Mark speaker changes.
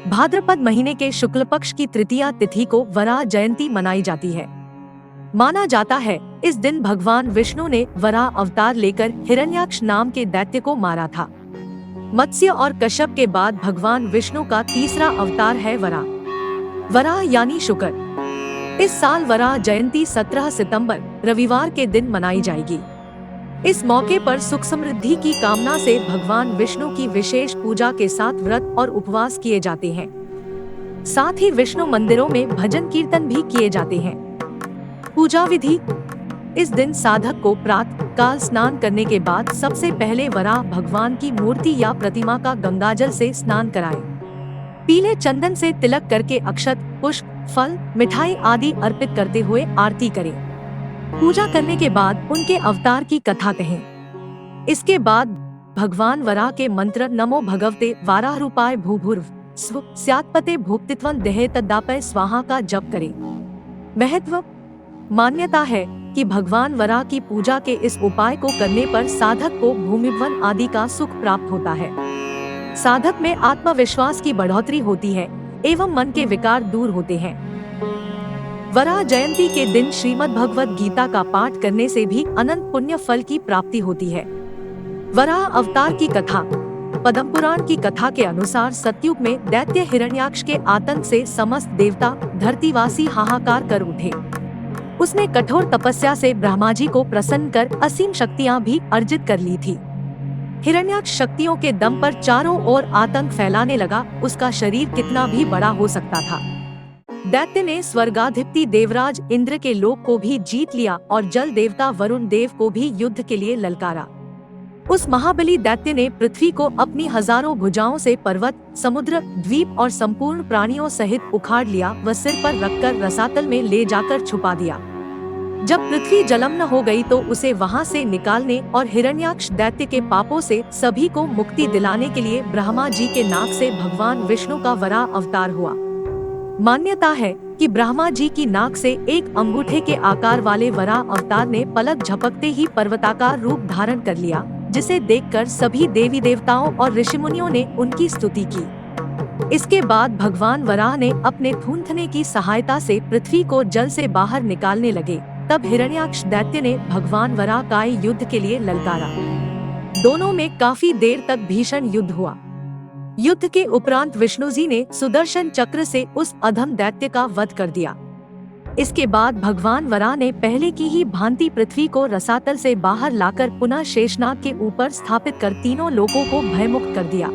Speaker 1: भाद्रपद महीने के शुक्ल पक्ष की तृतीया तिथि को वराह जयंती मनाई जाती है। माना जाता है इस दिन भगवान विष्णु ने वराह अवतार लेकर हिरण्याक्ष नाम के दैत्य को मारा था। मत्स्य और कश्यप के बाद भगवान विष्णु का तीसरा अवतार है वराह। वराह यानी शुकर। इस साल वराह जयंती 17 सितंबर रविवार के दिन मनाई जाएगी। इस मौके पर सुख समृद्धि की कामना से भगवान विष्णु की विशेष पूजा के साथ व्रत और उपवास किए जाते हैं। साथ ही विष्णु मंदिरों में भजन कीर्तन भी किए जाते हैं। पूजा विधि: इस दिन साधक को प्रातः काल स्नान करने के बाद सबसे पहले वराह भगवान की मूर्ति या प्रतिमा का गंगाजल से स्नान कराएं। पीले चंदन से तिलक करके अक्षत, पुष्प, फल, मिठाई आदि अर्पित करते हुए आरती करें। पूजा करने के बाद उनके अवतार की कथा कहें। इसके बाद भगवान वराह के मंत्र नमो भगवते वाराह रूपाय भूभुर्व स्व स्यात्पते भुक्तित्वं देहे तद्दापय स्वाहा का जप करें। महत्व: मान्यता है कि भगवान वराह की पूजा के इस उपाय को करने पर साधक को भूमिभवन आदि का सुख प्राप्त होता है। साधक में आत्मविश्वास की बढ़ोतरी होती है एवं मन के विकार दूर होते हैं। वराह जयंती के दिन श्रीमद् भगवद गीता का पाठ करने से भी अनंत पुण्य फल की प्राप्ति होती है। वराह अवतार की कथा: पद्म पुराण की कथा के अनुसार सतयुग में दैत्य हिरण्याक्ष के आतंक से समस्त देवता धरतीवासी हाहाकार कर उठे। उसने कठोर तपस्या से ब्रह्मा जी को प्रसन्न कर असीम शक्तियां भी अर्जित कर ली थी। हिरण्याक्ष शक्तियों के दम पर चारों ओर आतंक फैलाने लगा। उसका शरीर कितना भी बड़ा हो सकता था। दैत्य ने स्वर्गाधिपति देवराज इंद्र के लोक को भी जीत लिया और जल देवता वरुण देव को भी युद्ध के लिए ललकारा। उस महाबली दैत्य ने पृथ्वी को अपनी हजारों भुजाओं से पर्वत, समुद्र, द्वीप और संपूर्ण प्राणियों सहित उखाड़ लिया व सिर पर रखकर रसातल में ले जाकर छुपा दिया। जब पृथ्वी जलमग्न हो गई तो उसे वहां से निकालने और हिरण्याक्ष दैत्य के पापों से सभी को मुक्ति दिलाने के लिए ब्रह्मा जी के नाक से भगवान विष्णु का वराह अवतार हुआ। मान्यता है कि ब्रह्मा जी की नाक से एक अंगूठे के आकार वाले वराह अवतार ने पलक झपकते ही पर्वताकार रूप धारण कर लिया, जिसे देखकर सभी देवी देवताओं और ऋषिमुनियों ने उनकी स्तुति की। इसके बाद भगवान वराह ने अपने थूथने की सहायता से पृथ्वी को जल से बाहर निकालने लगे। तब हिरण्याक्ष दैत्य ने भगवान वराह का युद्ध के लिए ललकारा। दोनों में काफी देर तक भीषण युद्ध हुआ। युद्ध के उपरांत विष्णु जी ने सुदर्शन चक्र से उस अधम दैत्य का वध कर दिया। इसके बाद भगवान वराह ने पहले की ही भांति पृथ्वी को रसातल से बाहर लाकर पुनः शेषनाग के ऊपर स्थापित कर तीनों लोकों को भयमुक्त कर दिया।